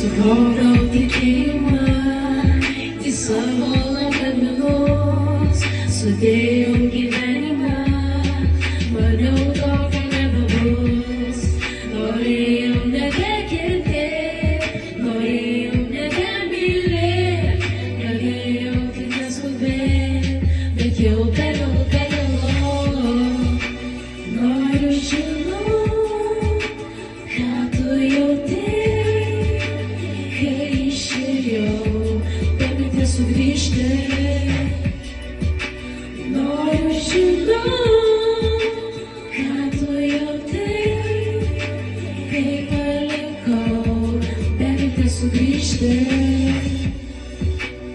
Sugrobau tikėjimą į savo lagaminus, sudėjau gyvenimą, maniau tokio nebebus. Norėjau nebekentėt, norėjau nebemylėt, galėjau tik neskubėt, bet jau per vėlu. Noriu žinot, ką tu jautei, kai išėjau, per minties sugrįžti. Noriu žinot, ką tu jautei, kai palikau, per minties sugrįžti.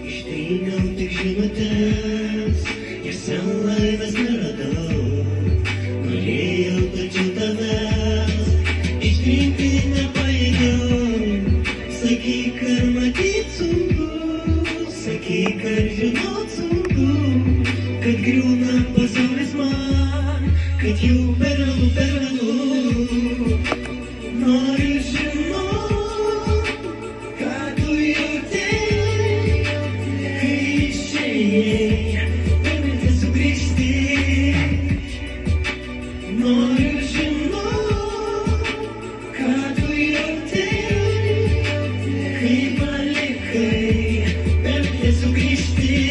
Ištryniau tik žinutes ir sau laimės neradau. Norėjau, tačiau tavęs ištrinti nepajėgiau. Sakyk, ar matyt sunku, sakyk, ar žinot sunku, kad griūna pasaulis man, kad jau per vėlu. Noriu žinot, ką tu jautei, kai išėjai, per mintis sugrįžti. Noriu žinot, ką tu jautei, kai palikai, per mintis sugrįžti.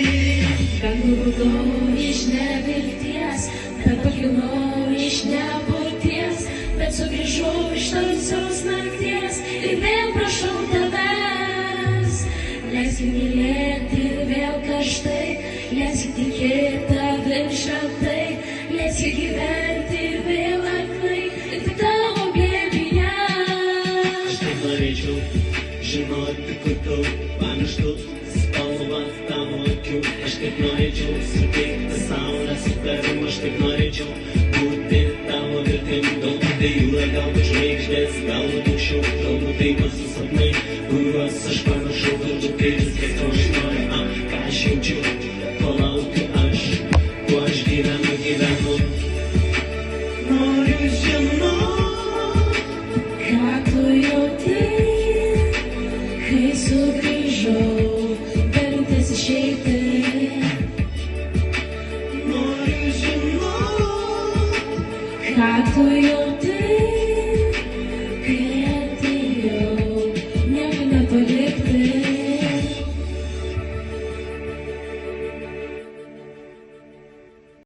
Kad nubudau iš nevilties, kad pakliuvau iš nebūties, bet sugrįžau iš tamsios nakties ir vėl prašau tavęs. Leisk mylėti vėl karštai, leisk tikėti tavim šventai, leisk gyventi vėl aklai, tik tavo glėbyje. Aš taip norėčiau žinoti, kur daug pamirštų spalvas tavo akių. Aš taip norėčiau suteikti saulę su tavim. Aš taip norėčiau būti tavo viltim. Galbūt tai jūra, galbūt žvaigždės, galbūt aukščiau, galbūt tai mūsų sapnai, kuriuos aš pamiršau. Galbūt tai viskas, ko aš noriu, ką aš jaučiu, ko laukiu aš, kuo aš gyvenu. Noriu žinot, Ką tu jautei, kai sugrįžau, per mintis išeiti. noriu žinot. Ką tu jautei,